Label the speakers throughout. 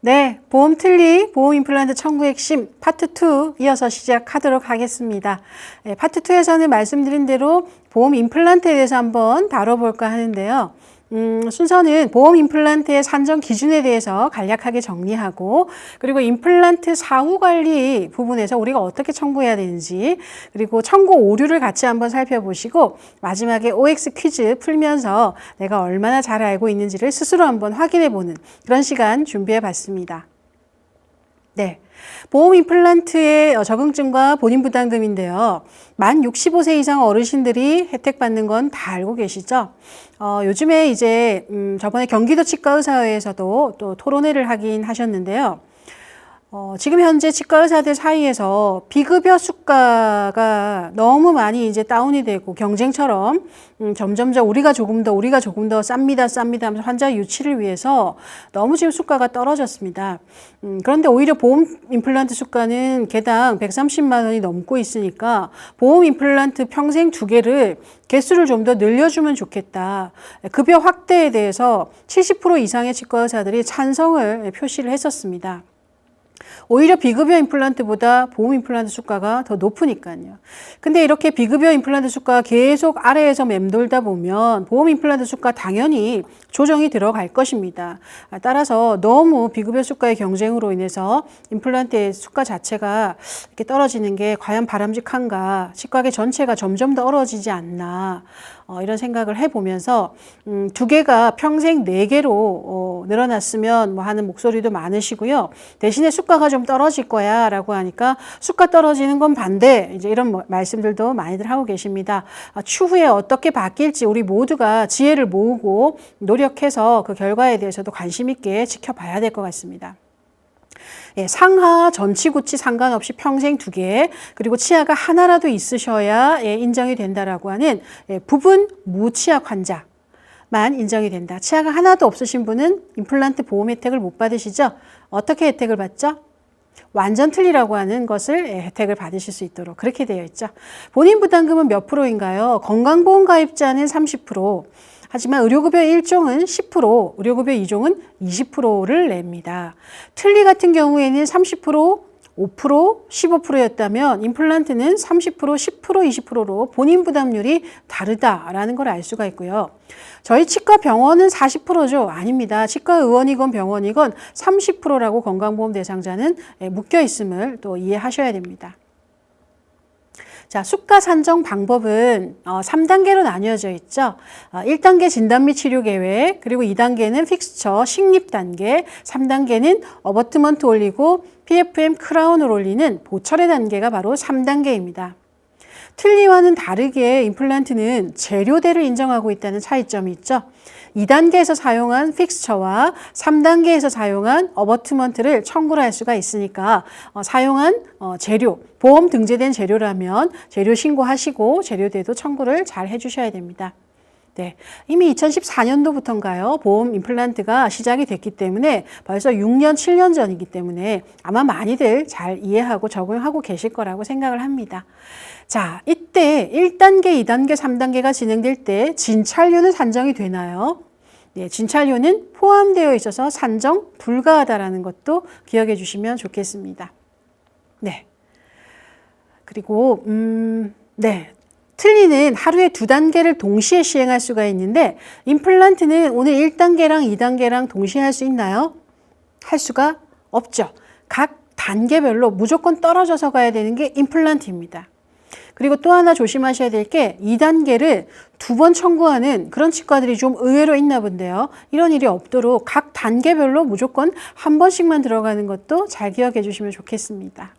Speaker 1: 네, 보험 틀리, 보험 임플란트 청구 핵심 파트 2 이어서 시작하도록 하겠습니다. 네, 파트 2에서는 말씀드린 대로 보험 임플란트에 대해서 한번 다뤄볼까 하는데요. 순서는 보험 임플란트의 산정 기준에 대해서 간략하게 정리하고, 그리고 임플란트 사후 관리 부분에서 우리가 어떻게 청구해야 되는지, 그리고 청구 오류를 같이 한번 살펴보시고, 마지막에 OX 퀴즈 풀면서 내가 얼마나 잘 알고 있는지를 스스로 한번 확인해보는 그런 시간 준비해 봤습니다. 네. 보험 임플란트의 적응증과 본인 부담금인데요. 만 65세 이상 어르신들이 혜택 받는 건 다 알고 계시죠? 요즘에 이제 저번에 경기도 치과의사회에서도 또 토론회를 하긴 하셨는데요. 지금 현재 치과의사들 사이에서 비급여 수가가 너무 많이 이제 다운이 되고 경쟁처럼 점점점 우리가 조금 더 쌉니다 하면서 환자 유치를 위해서 너무 지금 수가가 떨어졌습니다. 그런데 오히려 보험 임플란트 수가는 개당 130만 원이 넘고 있으니까 보험 임플란트 평생 2개를 개수를 좀 더 늘려주면 좋겠다. 급여 확대에 대해서 70% 이상의 치과의사들이 찬성을 표시를 했었습니다. 오히려 비급여 임플란트보다 보험 임플란트 수가가 더 높으니까요. 근데 이렇게 비급여 임플란트 수가가 계속 아래에서 맴돌다 보면 보험 임플란트 수가 당연히 조정이 들어갈 것입니다. 따라서 너무 비급여 수가의 경쟁으로 인해서 임플란트의 수가 자체가 이렇게 떨어지는 게 과연 바람직한가, 치과계 전체가 점점 더 떨어지지 않나, 이런 생각을 해보면서 2개가 평생 4개로 늘어났으면 뭐 하는 목소리도 많으시고요. 대신에 수가가 좀 떨어질 거야 라고 하니까 수가 떨어지는 건 반대, 이제 이런 말씀들도 많이들 하고 계십니다. 추후에 어떻게 바뀔지 우리 모두가 지혜를 모으고 노력해서 그 결과에 대해서도 관심 있게 지켜봐야 될 것 같습니다. 예, 상하, 전치구치 상관없이 평생 2개, 그리고 치아가 하나라도 있으셔야 인정이 된다라고 하는 부분 무치아 환자만 인정이 된다. 치아가 하나도 없으신 분은 임플란트 보험 혜택을 못 받으시죠? 어떻게 혜택을 받죠? 완전 틀리라고 하는 것을 혜택을 받으실 수 있도록 그렇게 되어 있죠. 본인 부담금은 몇 프로인가요? 건강보험 가입자는 30%, 하지만 의료급여 1종은 10%, 의료급여 2종은 20%를 냅니다. 틀니 같은 경우에는 30%, 5%, 15%였다면 임플란트는 30%, 10%, 20%로 본인 부담률이 다르다라는 걸 알 수가 있고요. 저희 치과 병원은 40%죠? 아닙니다. 치과 의원이건 병원이건 30%라고 건강보험 대상자는 묶여 있음을 또 이해하셔야 됩니다. 자, 수가 산정 방법은 3단계로 나뉘어져 있죠. 1단계 진단 및 치료 계획, 그리고 2단계는 픽스처, 식립 단계, 3단계는 어버트먼트 올리고 PFM 크라운을 올리는 보철의 단계가 바로 3단계입니다. 틀니와는 다르게 임플란트는 재료대를 인정하고 있다는 차이점이 있죠. 2단계에서 사용한 픽스처와 3단계에서 사용한 어버트먼트를 청구를 할 수가 있으니까 사용한 재료, 보험 등재된 재료라면 재료 신고하시고 재료대도 청구를 잘 해주셔야 됩니다. 네, 이미 2014년도부터인가요? 보험 임플란트가 시작이 됐기 때문에 벌써 6년, 7년 전이기 때문에 아마 많이들 잘 이해하고 적용하고 계실 거라고 생각을 합니다. 자, 이때 1단계, 2단계, 3단계가 진행될 때 진찰료는 산정이 되나요? 네, 진찰료는 포함되어 있어서 산정 불가하다라는 것도 기억해 주시면 좋겠습니다. 네. 그리고, 네. 틀니는 하루에 2단계를 동시에 시행할 수가 있는데 임플란트는 오늘 1단계랑 2단계랑 동시에 할 수 있나요? 할 수가 없죠. 각 단계별로 무조건 떨어져서 가야 되는 게 임플란트입니다. 그리고 또 하나 조심하셔야 될 게 2단계를 2번 청구하는 그런 치과들이 좀 의외로 있나 본데요. 이런 일이 없도록 각 단계별로 무조건 한 번씩만 들어가는 것도 잘 기억해 주시면 좋겠습니다.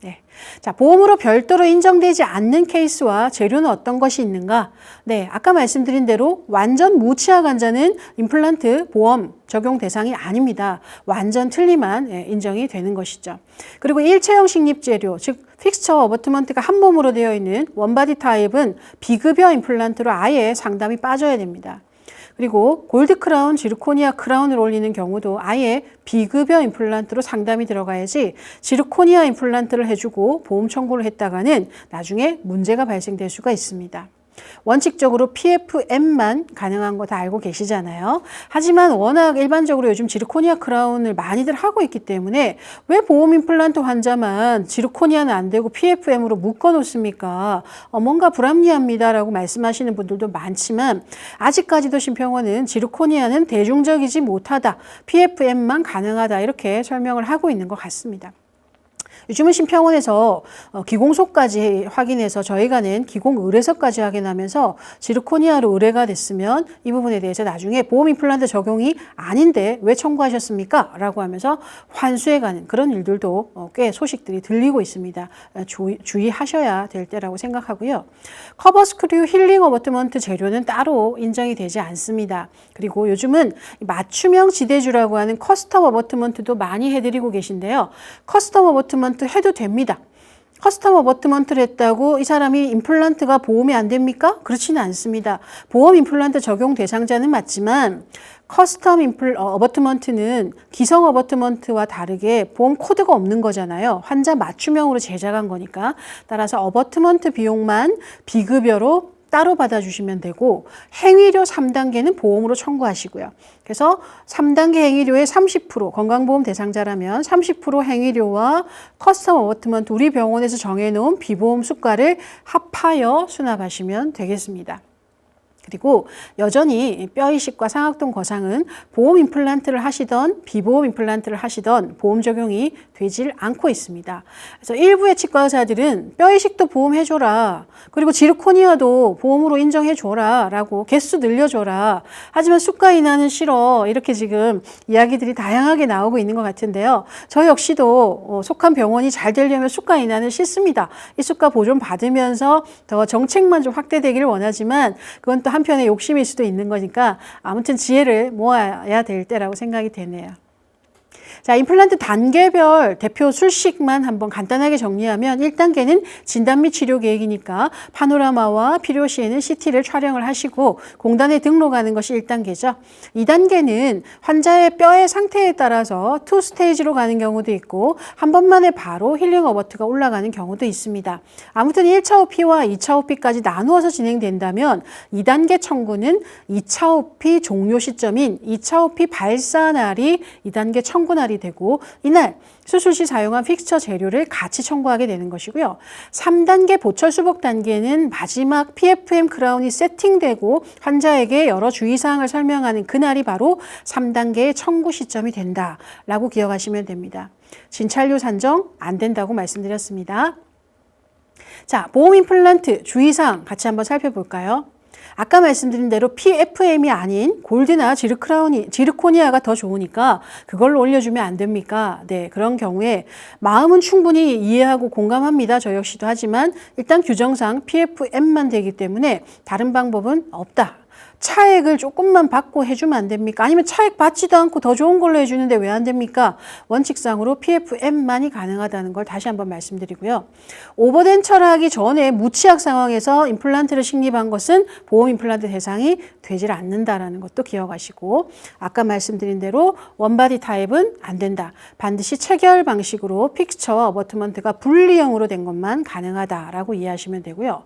Speaker 1: 네. 자, 보험으로 별도로 인정되지 않는 케이스와 재료는 어떤 것이 있는가? 네, 아까 말씀드린 대로 완전 무치아 환자는 임플란트 보험 적용 대상이 아닙니다. 완전 틀니만 인정이 되는 것이죠. 그리고 일체형 식립 재료, 즉 픽스처 어버트먼트가 한 몸으로 되어 있는 원바디 타입은 비급여 임플란트로 아예 상담이 빠져야 됩니다. 그리고 골드 크라운, 지르코니아 크라운을 올리는 경우도 아예 비급여 임플란트로 상담이 들어가야지 지르코니아 임플란트를 해주고 보험 청구를 했다가는 나중에 문제가 발생될 수가 있습니다. 원칙적으로 PFM만 가능한 거 다 알고 계시잖아요. 하지만 워낙 일반적으로 요즘 지르코니아 크라운을 많이들 하고 있기 때문에 왜 보험 임플란트 환자만 지르코니아는 안 되고 PFM으로 묶어 놓습니까? 뭔가 불합리합니다라고 말씀하시는 분들도 많지만 아직까지도 심평원은 지르코니아는 대중적이지 못하다. PFM만 가능하다. 이렇게 설명을 하고 있는 것 같습니다. 요즘은 심평원에서 기공소까지 확인해서 저희가 낸 기공의뢰서까지 확인하면서 지르코니아로 의뢰가 됐으면 이 부분에 대해서 나중에 보험 임플란트 적용이 아닌데 왜 청구하셨습니까? 라고 하면서 환수해가는 그런 일들도 꽤 소식들이 들리고 있습니다. 주의하셔야 될 때라고 생각하고요. 커버 스크류 힐링 어버트먼트 재료는 따로 인정이 되지 않습니다. 그리고 요즘은 맞춤형 지대주라고 하는 커스텀 어버트먼트도 많이 해드리고 계신데요. 커스텀 어버트먼트 해도 됩니다. 커스텀 어버트먼트를 했다고 이 사람이 임플란트가 보험이 안 됩니까? 그렇지는 않습니다. 보험 임플란트 적용 대상자는 맞지만 커스텀 어버트먼트는 기성 어버트먼트와 다르게 보험 코드가 없는 거잖아요. 환자 맞춤형으로 제작한 거니까. 따라서 어버트먼트 비용만 비급여로 따로 받아주시면 되고 행위료 3단계는 보험으로 청구하시고요. 그래서 3단계 행위료의 30% 건강보험 대상자라면 30% 행위료와 커스텀 어버트먼트 우리 병원에서 정해놓은 비보험 수가를 합하여 수납하시면 되겠습니다. 그리고 여전히 뼈이식과 상악동 거상은 보험 임플란트를 하시던 비보험 임플란트를 하시던 보험 적용이 되질 않고 있습니다. 그래서 일부의 치과 의사들은 뼈이식도 보험해줘라. 그리고 지르코니아도 보험으로 인정해줘라. 라고 개수 늘려줘라. 하지만 수가 인하는 싫어. 이렇게 지금 이야기들이 다양하게 나오고 있는 것 같은데요. 저 역시도 속한 병원이 잘 되려면 수가 인하는 싫습니다. 이 수가 보존 받으면서 더 정책만 좀 확대되기를 원하지만 그건 또 한편의 욕심일 수도 있는 거니까 아무튼 지혜를 모아야 될 때라고 생각이 되네요. 자, 임플란트 단계별 대표 술식만 한번 간단하게 정리하면 1단계는 진단 및 치료 계획이니까 파노라마와 필요 시에는 CT를 촬영을 하시고 공단에 등록하는 것이 1단계죠. 2단계는 환자의 뼈의 상태에 따라서 2스테이지로 가는 경우도 있고 한 번만에 바로 힐링 어버트가 올라가는 경우도 있습니다. 아무튼 1차 OP와 2차 OP까지 나누어서 진행된다면 2단계 청구는 2차 OP 종료 시점인 2차 OP 발사 날이 2단계 청구 날이 되고 이날 수술 시 사용한 픽스처 재료를 같이 청구하게 되는 것이고요. 3단계 보철 수복 단계는 마지막 PFM 크라운이 세팅되고 환자에게 여러 주의사항을 설명하는 그날이 바로 3단계의 청구 시점이 된다라고 기억하시면 됩니다. 진찰료 산정 안 된다고 말씀드렸습니다. 자, 보험 임플란트 주의사항 같이 한번 살펴볼까요? 아까 말씀드린 대로 PFM이 아닌 골드나 지르코니아가 더 좋으니까 그걸로 올려주면 안 됩니까? 네, 그런 경우에 마음은 충분히 이해하고 공감합니다. 저 역시도 하지만 일단 규정상 PFM만 되기 때문에 다른 방법은 없다. 차액을 조금만 받고 해주면 안 됩니까? 아니면 차액 받지도 않고 더 좋은 걸로 해주는데 왜 안 됩니까? 원칙상으로 PFM만이 가능하다는 걸 다시 한번 말씀드리고요. 오버된 철학이 전에 무치약 상황에서 임플란트를 식립한 것은 보험 임플란트 대상이 되질 않는다라는 것도 기억하시고 아까 말씀드린 대로 원바디 타입은 안 된다. 반드시 체결 방식으로 픽스처와 어버트먼트가 분리형으로 된 것만 가능하다라고 이해하시면 되고요.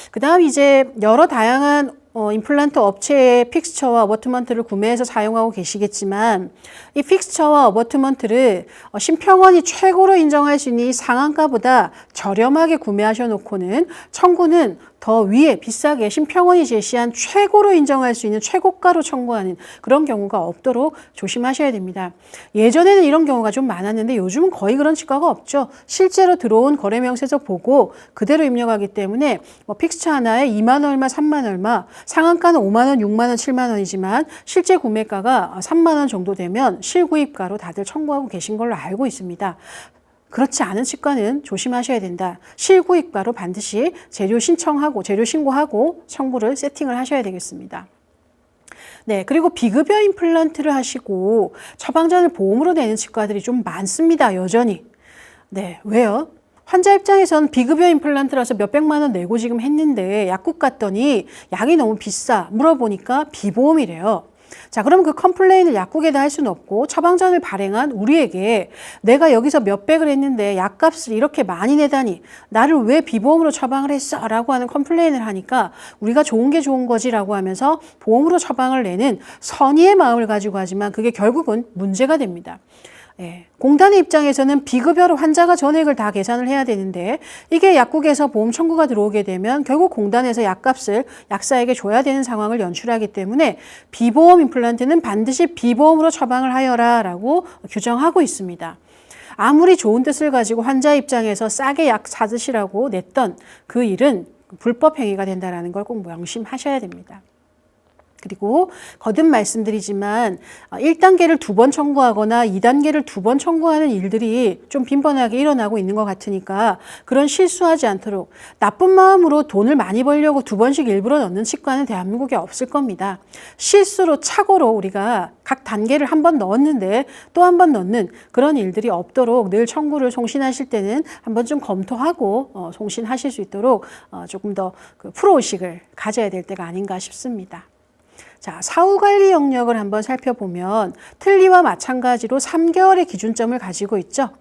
Speaker 1: 그 다음 이제 여러 다양한 임플란트 업체의 픽스처와 어버트먼트를 구매해서 사용하고 계시겠지만 이 픽스처와 어버트먼트를 심평원이 최고로 인정할 수 있는 이 상한가보다 저렴하게 구매하셔 놓고는 청구는 더 위에 비싸게 심평원이 제시한 최고로 인정할 수 있는 최고가로 청구하는 그런 경우가 없도록 조심하셔야 됩니다. 예전에는 이런 경우가 좀 많았는데 요즘은 거의 그런 치과가 없죠. 실제로 들어온 거래명세서 보고 그대로 입력하기 때문에 픽스처 하나에 2만 얼마, 3만 얼마, 상한가는 5만 원, 6만 원, 7만 원이지만 실제 구매가가 3만 원 정도 되면 실구입가로 다들 청구하고 계신 걸로 알고 있습니다. 그렇지 않은 치과는 조심하셔야 된다. 실구입가로 반드시 재료 신청하고 재료 신고하고 청구를 세팅을 하셔야 되겠습니다. 네, 그리고 비급여 임플란트를 하시고 처방전을 보험으로 내는 치과들이 좀 많습니다. 여전히. 네, 왜요? 환자 입장에서는 비급여 임플란트라서 몇백만 원 내고 지금 했는데 약국 갔더니 약이 너무 비싸 물어보니까 비보험이래요. 자, 그럼 그 컴플레인을 약국에다 할 수는 없고 처방전을 발행한 우리에게 내가 여기서 몇백을 했는데 약값을 이렇게 많이 내다니 나를 왜 비보험으로 처방을 했어? 라고 하는 컴플레인을 하니까 우리가 좋은 게 좋은 거지 라고 하면서 보험으로 처방을 내는 선의의 마음을 가지고 하지만 그게 결국은 문제가 됩니다. 예, 공단의 입장에서는 비급여로 환자가 전액을 다 계산을 해야 되는데 이게 약국에서 보험 청구가 들어오게 되면 결국 공단에서 약값을 약사에게 줘야 되는 상황을 연출하기 때문에 비보험 임플란트는 반드시 비보험으로 처방을 하여라 라고 규정하고 있습니다. 아무리 좋은 뜻을 가지고 환자 입장에서 싸게 약 사드시라고 냈던 그 일은 불법 행위가 된다는 걸 꼭 명심하셔야 됩니다. 그리고 거듭 말씀드리지만 1단계를 2번 청구하거나 2단계를 2번 청구하는 일들이 좀 빈번하게 일어나고 있는 것 같으니까 그런 실수하지 않도록 나쁜 마음으로 돈을 많이 벌려고 2번씩 일부러 넣는 치과는 대한민국에 없을 겁니다. 실수로 착오로 우리가 각 단계를 한 번 넣었는데 또 한 번 넣는 그런 일들이 없도록 늘 청구를 송신하실 때는 한번 좀 검토하고 송신하실 수 있도록 조금 더 그 프로의식을 가져야 될 때가 아닌가 싶습니다. 자, 사후관리 영역을 한번 살펴보면 틀니와 마찬가지로 3개월의 기준점을 가지고 있죠.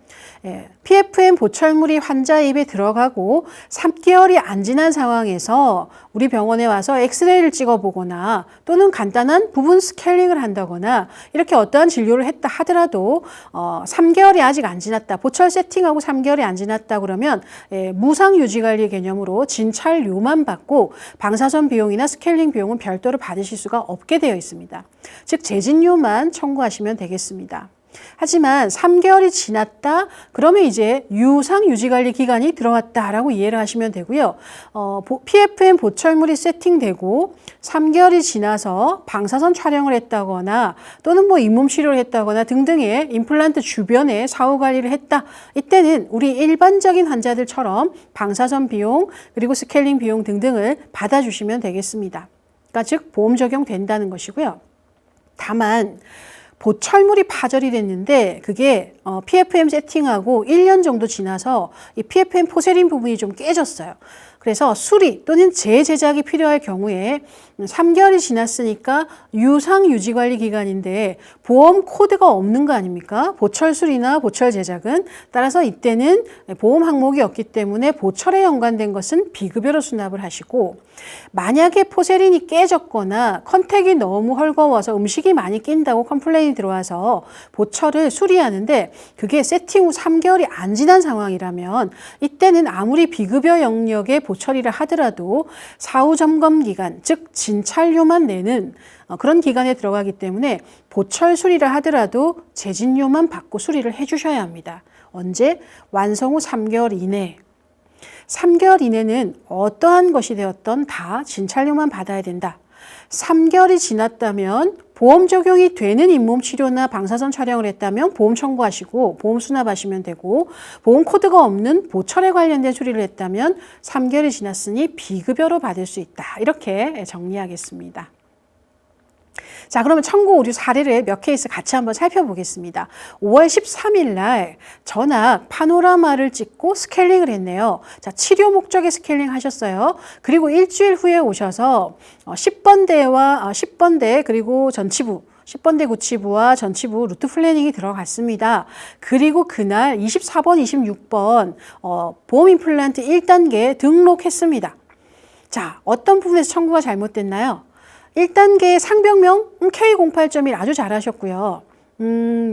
Speaker 1: 예, PFM 보철물이 환자 입에 들어가고 3개월이 안 지난 상황에서 우리 병원에 와서 엑스레이를 찍어보거나 또는 간단한 부분 스케일링을 한다거나 이렇게 어떠한 진료를 했다 하더라도 3개월이 아직 안 지났다. 보철 세팅하고 3개월이 안 지났다 그러면 무상 유지관리 개념으로 진찰료만 받고 방사선 비용이나 스케일링 비용은 별도로 받으실 수가 없게 되어 있습니다. 즉 재진료만 청구하시면 되겠습니다. 하지만 3개월이 지났다 그러면 이제 유상 유지관리 기간이 들어왔다라고 이해를 하시면 되고요. PFM 보철물이 세팅되고 3개월이 지나서 방사선 촬영을 했다거나 또는 뭐 잇몸 치료를 했다거나 등등의 임플란트 주변에 사후 관리를 했다. 이때는 우리 일반적인 환자들처럼 방사선 비용 그리고 스케일링 비용 등등을 받아주시면 되겠습니다. 그러니까 즉 보험 적용된다는 것이고요. 다만 보철물이 파절이 됐는데 그게 PFM 세팅하고 1년 정도 지나서 이 PFM 포세린 부분이 좀 깨졌어요. 그래서 수리 또는 재제작이 필요할 경우에 3개월이 지났으니까 유상 유지관리 기간인데 보험 코드가 없는 거 아닙니까? 보철 수리나 보철 제작은. 따라서 이때는 보험 항목이 없기 때문에 보철에 연관된 것은 비급여로 수납을 하시고 만약에 포세린이 깨졌거나 컨택이 너무 헐거워서 음식이 많이 낀다고 컴플레인이 들어와서 보철을 수리하는데 그게 세팅 후 3개월이 안 지난 상황이라면 이때는 아무리 비급여 영역의 보철이라 하더라도 사후 점검 기간, 즉 진찰료만 내는 그런 기간에 들어가기 때문에 보철 수리를 하더라도 재진료만 받고 수리를 해주셔야 합니다. 언제? 완성 후 3개월 이내. 3개월 이내는 어떠한 것이 되었던 다 진찰료만 받아야 된다. 3개월이 지났다면 보험 적용이 되는 잇몸 치료나 방사선 촬영을 했다면 보험 청구하시고 보험 수납하시면 되고 보험 코드가 없는 보철에 관련된 수리를 했다면 3개월이 지났으니 비급여로 받을 수 있다. 이렇게 정리하겠습니다. 자, 그러면 청구 오류 사례를 몇 케이스 같이 한번 살펴보겠습니다. 5월 13일 날 전악 파노라마를 찍고 스케일링을 했네요. 자, 치료 목적의 스케일링 하셨어요. 그리고 일주일 후에 오셔서 10번대 그리고 전치부 10번대 구치부와 전치부 루트 플래닝이 들어갔습니다. 그리고 그날 24번, 26번 보험 임플란트 1단계 등록했습니다. 자, 어떤 부분에서 청구가 잘못됐나요? 1단계 상병명 K08.1 아주 잘하셨고요.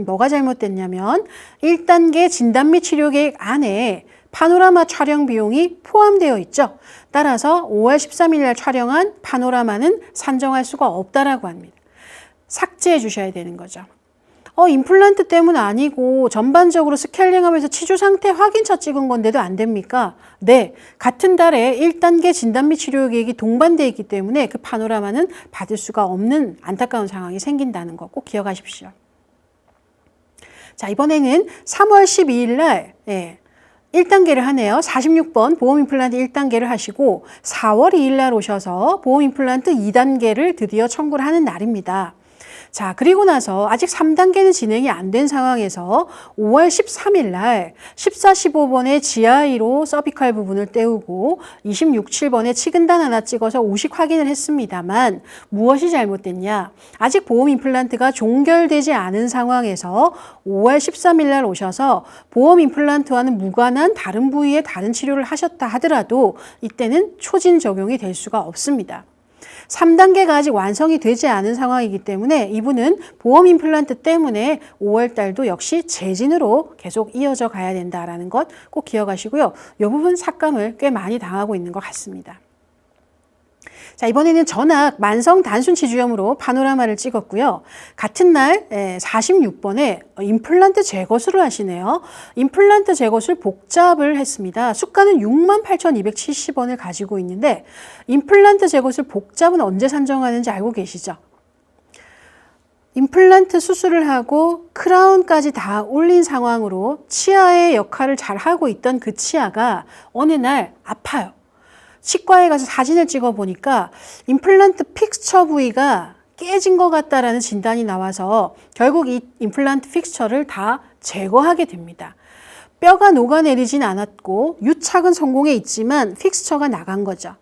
Speaker 1: 뭐가 잘못됐냐면 1단계 진단 및 치료 계획 안에 파노라마 촬영 비용이 포함되어 있죠. 따라서 5월 13일 날 촬영한 파노라마는 산정할 수가 없다라고 합니다. 삭제해 주셔야 되는 거죠. 임플란트 때문 아니고 전반적으로 스케일링하면서 치주 상태 확인차 찍은 건데도 안 됩니까? 네, 같은 달에 1단계 진단 및 치료 계획이 동반되어 있기 때문에 그 파노라마는 받을 수가 없는 안타까운 상황이 생긴다는 거 꼭 기억하십시오. 자, 이번에는 3월 12일 날 1단계를 하네요. 46번 보험 임플란트 1단계를 하시고 4월 2일 날 오셔서 보험 임플란트 2단계를 드디어 청구를 하는 날입니다. 자, 그리고 나서 아직 3단계는 진행이 안 된 상황에서 5월 13일 날 14, 15번의 GI로 서비컬 부분을 떼우고 26, 7번에 치근단 하나 찍어서 오식 확인을 했습니다만 무엇이 잘못됐냐? 아직 보험 임플란트가 종결되지 않은 상황에서 5월 13일 날 오셔서 보험 임플란트와는 무관한 다른 부위의 다른 치료를 하셨다 하더라도 이때는 초진 적용이 될 수가 없습니다. 3단계가 아직 완성이 되지 않은 상황이기 때문에 이분은 보험 임플란트 때문에 5월 달도 역시 재진으로 계속 이어져 가야 된다는 것 꼭 기억하시고요. 이 부분 삭감을 꽤 많이 당하고 있는 것 같습니다. 자, 이번에는 전악 만성 단순치 주염으로 파노라마를 찍었고요. 같은 날 46번에 임플란트 제거술을 하시네요. 임플란트 제거술 복잡을 했습니다. 수가는 68,270원을 가지고 있는데 임플란트 제거술 복잡은 언제 산정하는지 알고 계시죠? 임플란트 수술을 하고 크라운까지 다 올린 상황으로 치아의 역할을 잘 하고 있던 그 치아가 어느 날 아파요. 치과에 가서 사진을 찍어 보니까 임플란트 픽스처 부위가 깨진 것 같다라는 진단이 나와서 결국 이 임플란트 픽스처를 다 제거하게 됩니다. 뼈가 녹아내리진 않았고 유착은 성공해 있지만 픽스처가 나간 거죠.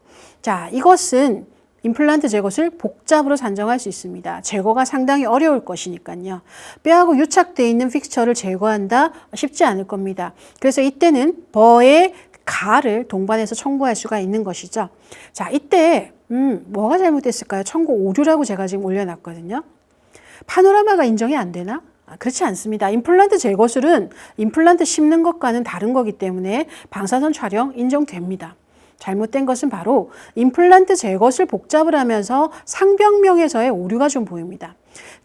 Speaker 1: 자, 이것은 임플란트 제거술 복잡으로 산정할 수 있습니다. 제거가 상당히 어려울 것이니까요. 뼈하고 유착되어 있는 픽스처를 제거한다? 쉽지 않을 겁니다. 그래서 이때는 버의 가를 동반해서 청구할 수가 있는 것이죠. 자, 이때 뭐가 잘못됐을까요? 청구 오류라고 제가 지금 올려놨거든요. 파노라마가 인정이 안 되나? 그렇지 않습니다. 임플란트 제거술은 임플란트 심는 것과는 다른 거기 때문에 방사선 촬영 인정됩니다. 잘못된 것은 바로 임플란트 제거술 복잡을 하면서 상병명에서의 오류가 좀 보입니다.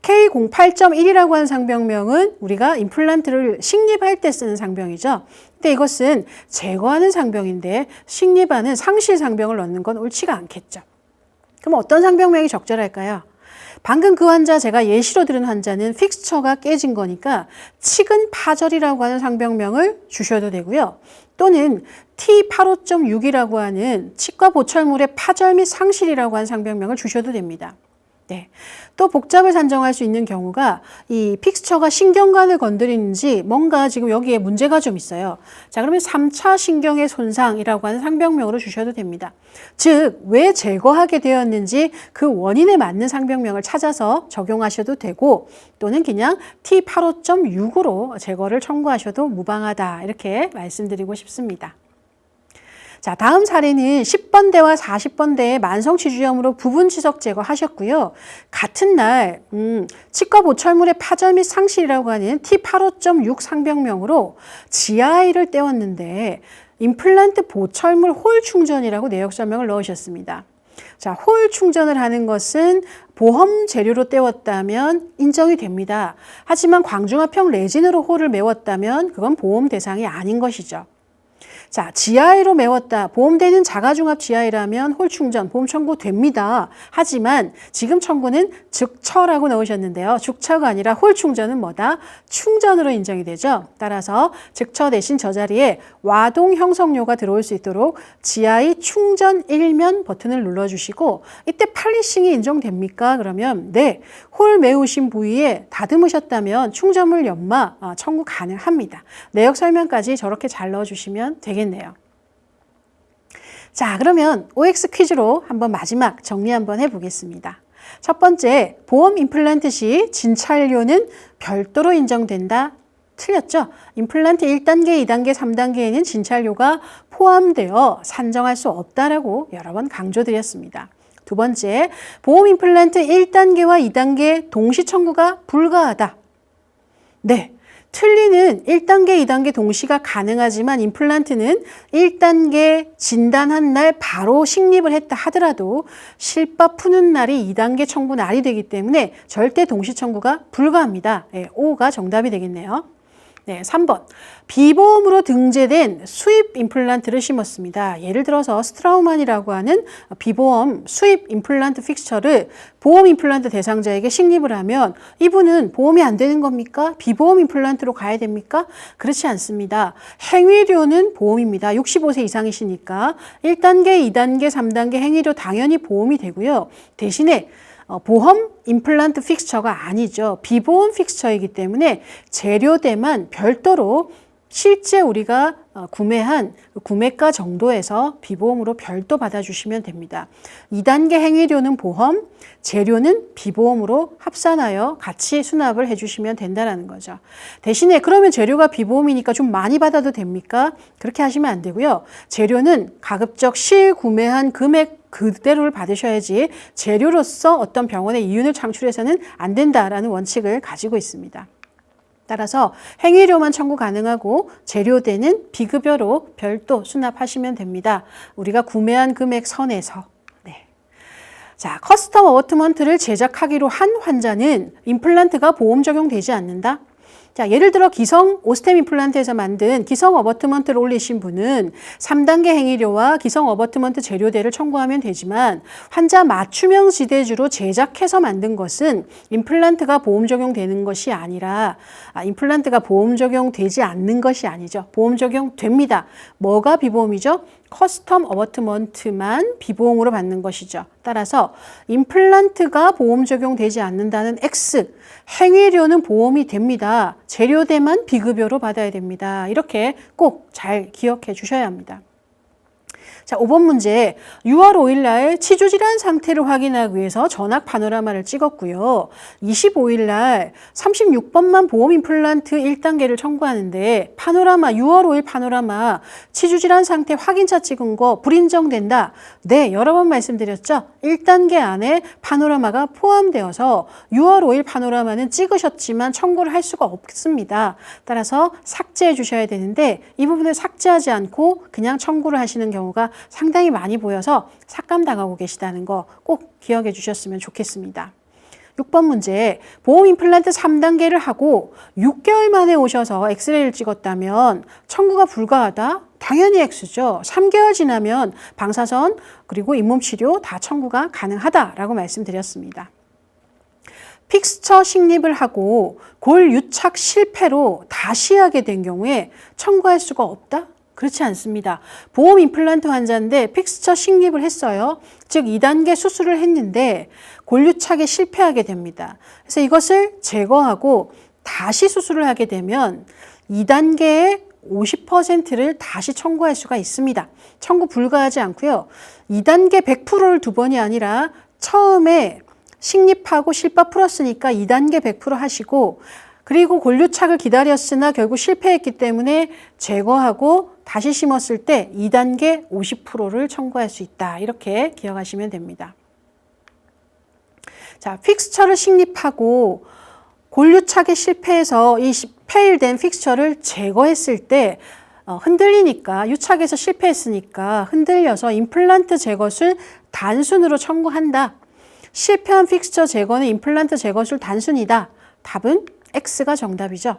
Speaker 1: K08.1이라고 하는 상병명은 우리가 임플란트를 식립할 때 쓰는 상병이죠. 근데 이것은 제거하는 상병인데 식립하는 상실 상병을 넣는 건 옳지가 않겠죠. 그럼 어떤 상병명이 적절할까요? 방금 그 환자, 제가 예시로 들은 환자는 픽스처가 깨진 거니까 치근 파절이라고 하는 상병명을 주셔도 되고요. 또는 T85.6이라고 하는 치과 보철물의 파절 및 상실이라고 하는 상병명을 주셔도 됩니다. 네. 또 복잡을 산정할 수 있는 경우가 이 픽스처가 신경관을 건드리는지 뭔가 지금 여기에 문제가 좀 있어요. 자, 그러면 3차 신경의 손상이라고 하는 상병명으로 주셔도 됩니다. 즉, 왜 제거하게 되었는지 그 원인에 맞는 상병명을 찾아서 적용하셔도 되고 또는 그냥 T85.6으로 제거를 청구하셔도 무방하다 이렇게 말씀드리고 싶습니다. 자, 다음 사례는 10번대와 40번대의 만성치주염으로 부분 치석 제거하셨고요. 같은 날 치과 보철물의 파절 및 상실이라고 하는 T85.6 상병명으로 GI를 떼었는데 임플란트 보철물 홀 충전이라고 내역 설명을 넣으셨습니다. 자, 홀 충전을 하는 것은 보험 재료로 떼웠다면 인정이 됩니다. 하지만 광중합형 레진으로 홀을 메웠다면 그건 보험 대상이 아닌 것이죠. 자, GI로 메웠다. 보험되는 자가중합 GI라면 홀 충전, 보험 청구됩니다. 하지만 지금 청구는 즉처라고 넣으셨는데요. 즉처가 아니라 홀 충전은 뭐다? 충전으로 인정이 되죠. 따라서 즉처 대신 저 자리에 와동 형성료가 들어올 수 있도록 GI 충전 일면 버튼을 눌러주시고 이때 팔리싱이 인정됩니까? 그러면 네, 홀 메우신 부위에 다듬으셨다면 충전물 연마 청구 가능합니다. 내역 설명까지 저렇게 잘 넣어주시면 되겠네요. 자, 그러면 OX 퀴즈로 한번 마지막 정리 한번 해보겠습니다. 첫 번째, 보험 임플란트 시 진찰료는 별도로 인정된다. 틀렸죠? 임플란트 1단계, 2단계, 3단계에는 진찰료가 포함되어 산정할 수 없다라고 여러 번 강조드렸습니다. 두 번째, 보험 임플란트 1단계와 2단계 동시 청구가 불가하다. 네. 틀리는 1단계, 2단계 동시가 가능하지만 임플란트는 1단계 진단한 날 바로 식립을 했다 하더라도 실밥 푸는 날이 2단계 청구 날이 되기 때문에 절대 동시 청구가 불가합니다. 네, O가 정답이 되겠네요. 네, 3번. 비보험으로 등재된 수입 임플란트를 심었습니다. 예를 들어서 스트라우만이라고 하는 비보험 수입 임플란트 픽스처를 보험 임플란트 대상자에게 식립을 하면 이분은 보험이 안 되는 겁니까? 비보험 임플란트로 가야 됩니까? 그렇지 않습니다. 행위료는 보험입니다. 65세 이상이시니까 1단계, 2단계, 3단계 행위료 당연히 보험이 되고요. 대신에 보험 임플란트 픽스처가 아니죠. 비보험 픽스처이기 때문에 재료대만 별도로 실제 우리가 구매한 구매가 정도에서 비보험으로 별도 받아주시면 됩니다. 2단계 행위료는 보험, 재료는 비보험으로 합산하여 같이 수납을 해주시면 된다는 거죠. 대신에 그러면 재료가 비보험이니까 좀 많이 받아도 됩니까? 그렇게 하시면 안 되고요. 재료는 가급적 실구매한 금액 그대로를 받으셔야지 재료로서 어떤 병원의 이윤을 창출해서는 안 된다라는 원칙을 가지고 있습니다. 따라서 행위료만 청구 가능하고 재료대는 비급여로 별도 수납하시면 됩니다. 우리가 구매한 금액 선에서. 네. 자, 커스텀 어버트먼트를 제작하기로 한 환자는 임플란트가 보험 적용되지 않는다. 자, 예를 들어 기성 오스템 임플란트에서 만든 기성 어버트먼트를 올리신 분은 3단계 행위료와 기성 어버트먼트 재료대를 청구하면 되지만 환자 맞춤형 지대주로 제작해서 만든 것은 임플란트가 보험 적용되는 것이 아니라 임플란트가 보험 적용되지 않는 것이 아니죠. 보험 적용됩니다. 뭐가 비보험이죠? 커스텀 어버트먼트만 비보험으로 받는 것이죠. 따라서 임플란트가 보험 적용되지 않는다는 X, 행위료는 보험이 됩니다. 재료대만 비급여로 받아야 됩니다. 이렇게 꼭 잘 기억해 주셔야 합니다. 자, 5번 문제. 6월 5일 날 치주질환 상태를 확인하기 위해서 전악 파노라마를 찍었고요. 25일 날 36번만 보험 임플란트 1단계를 청구하는데 파노라마 6월 5일 파노라마 치주질환 상태 확인차 찍은 거 불인정된다. 네, 여러 번 말씀드렸죠. 1단계 안에 파노라마가 포함되어서 6월 5일 파노라마는 찍으셨지만 청구를 할 수가 없습니다. 따라서 삭제해 주셔야 되는데 이 부분을 삭제하지 않고 그냥 청구를 하시는 경우가 상당히 많이 보여서 삭감당하고 계시다는 거 꼭 기억해 주셨으면 좋겠습니다. 6번 문제, 보험 임플란트 3단계를 하고 6개월 만에 오셔서 엑스레이를 찍었다면 청구가 불가하다? 당연히 X죠. 3개월 지나면 방사선 그리고 잇몸치료 다 청구가 가능하다라고 말씀드렸습니다. 픽스처 식립을 하고 골 유착 실패로 다시 하게 된 경우에 청구할 수가 없다? 그렇지 않습니다. 보험 임플란트 환자인데 픽스처 식립을 했어요. 즉 2단계 수술을 했는데 골유착에 실패하게 됩니다. 그래서 이것을 제거하고 다시 수술을 하게 되면 2단계의 50%를 다시 청구할 수가 있습니다. 청구 불가하지 않고요. 2단계 100%를 두 번이 아니라 처음에 식립하고 실밥 풀었으니까 2단계 100% 하시고 그리고 골유착을 기다렸으나 결국 실패했기 때문에 제거하고 다시 심었을 때 2단계 50%를 청구할 수 있다. 이렇게 기억하시면 됩니다. 자, 픽스처를 식립하고 골유착에 실패해서 이 페일된 픽스처를 제거했을 때 흔들리니까 유착에서 실패했으니까 흔들려서 임플란트 제거술 단순으로 청구한다. 실패한 픽스처 제거는 임플란트 제거술 단순이다. 답은 X가 정답이죠.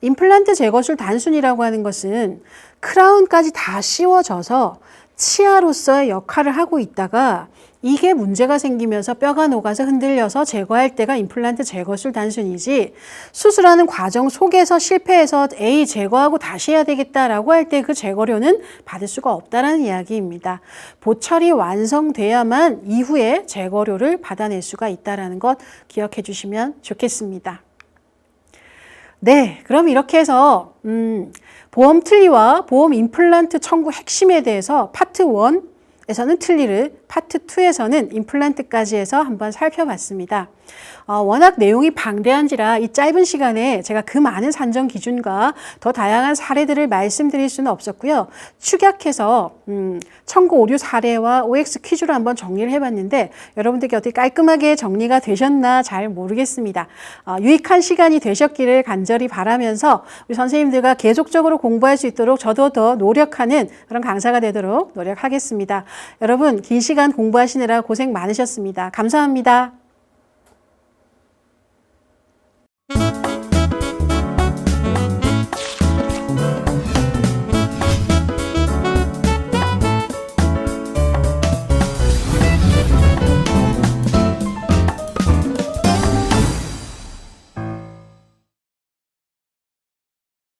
Speaker 1: 임플란트 제거술 단순이라고 하는 것은 크라운까지 다 씌워져서 치아로서의 역할을 하고 있다가 이게 문제가 생기면서 뼈가 녹아서 흔들려서 제거할 때가 임플란트 제거술 단순이지 수술하는 과정 속에서 실패해서 A 제거하고 다시 해야 되겠다라고 할 때 그 제거료는 받을 수가 없다는 이야기입니다. 보철이 완성돼야만 이후에 제거료를 받아낼 수가 있다는 것 기억해 주시면 좋겠습니다. 네, 그럼 이렇게 해서 보험 틀니와 보험 임플란트 청구 핵심에 대해서 파트 1에서는 틀니를, 파트 2에서는 임플란트까지 해서 한번 살펴봤습니다. 워낙 내용이 방대한지라 이 짧은 시간에 제가 그 많은 산정 기준과 더 다양한 사례들을 말씀드릴 수는 없었고요. 축약해서 청구 오류 사례와 OX 퀴즈로 한번 정리를 해봤는데 여러분들께 어떻게 깔끔하게 정리가 되셨나 잘 모르겠습니다. 유익한 시간이 되셨기를 간절히 바라면서 우리 선생님들과 계속적으로 공부할 수 있도록 저도 더 노력하는 그런 강사가 되도록 노력하겠습니다. 여러분 긴 시간 공부하시느라 고생 많으셨습니다. 감사합니다.